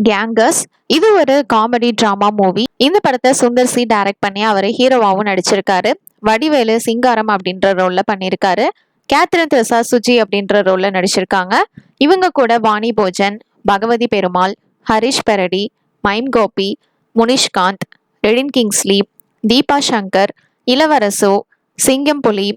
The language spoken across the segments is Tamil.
கேங்கர்ஸ். இது ஒரு காமெடி டிராமா மூவி. இந்த படத்தை சுந்தர் சி டைரக்ட் பண்ணி அவர் ஹீரோவாவும் நடிச்சிருக்காரு. வடிவேலு சிங்காரம் அப்படின்ற ரோல்ல பண்ணியிருக்காரு. கேத்ரின் தெரசா சுஜி அப்படின்ற ரோல்ல நடிச்சிருக்காங்க. இவங்க கூட வாணி போஜன், பகவதி பெருமாள், ஹரிஷ் பெரடி, மைம் கோபி, முனிஷ்காந்த், ரெடின் கிங்ஸ்லி, தீபா சங்கர், இளவரசு, சிங்கம் புலி,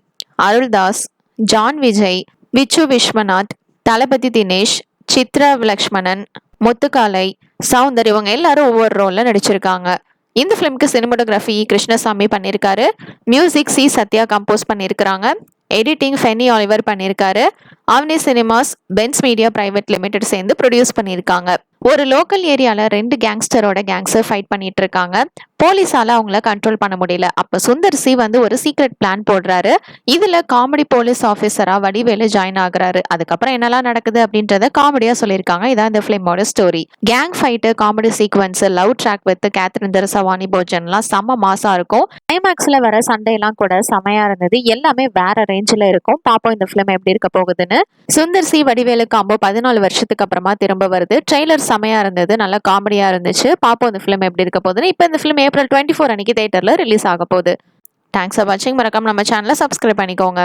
அருள்தாஸ், ஜான் விஜய், விச்சு விஸ்வநாத், தளபதி தினேஷ், சித்ரா லக்ஷ்மணன், முத்துக்காலை, சவுந்தர் இவங்க எல்லாரும் ஒவ்வொரு ரோல்ல நடிச்சிருக்காங்க. இந்த ஃபிலிம்க்கு சினிமோட்டோகிராஃபி கிருஷ்ணசாமி பண்ணியிருக்காரு. மியூசிக் சி சத்யா கம்போஸ் பண்ணியிருக்கிறாங்க. எடிட்டிங் ஃபெனி ஆலிவர் பண்ணியிருக்காரு. Avni cinemas, Benz media private limited சேர்ந்து ப்ரொடியூஸ் பண்ணியிருக்காங்க. ஒரு லோக்கல் ஏரியாவில் 2 கேங்ஸ்டரோட கேங்ஸை ஃபைட் பண்ணிட்டு இருக்காங்க. போலீஸால அவங்கள கண்ட்ரோல் பண்ண முடியல. அப்போ சுந்தர் சி ஒரு சீக்ரெட் பிளான் போடுறாரு. இதுல காமெடி போலீஸ் ஆஃபீஸரா வடிவேலு ஜாயின் ஆகுறாரு. அதுக்கப்புறம் என்னெல்லாம் நடக்குது அப்படின்றத காமெடியா சொல்லியிருக்காங்க. இதான் இந்த ஃபிலிமோட story. Gang fight, comedy sequence, love track with Catherine Tresa, Vani போஜன்லாம் செம்ம மாசா இருக்கும். கிளைமேக்ஸ்ல வர சண்டையெல்லாம் கூட செமையா இருந்தது. எல்லாமே வேற ரேஞ்சில் இருக்கும். பாப்போம் இந்த ஃபிலிம் எப்படி இருக்க போகுதுன்னு. சுந்தர் சி வடிவேலு காம்போ 14 வருஷத்துக்கு அப்புறமா திரும்ப வருது. ட்ரெய்லர் செமையா இருந்தது, நல்லா காமெடியா இருந்துச்சு. பாப்போம் இந்த ஃபிலிம் எப்படி இருக்க போகுதுன்னு. இப்போ இந்த ஃபிலிம் ஏப்ரல் 24 அன்னைக்கு தியேட்டர்ல ரிலீஸ் ஆக போகுது. தேங்க்ஸ் ஃபார் வாட்சிங். மறக்காம நம்ம சேனலை சப்ஸ்கிரைப் பண்ணிக்கோங்க.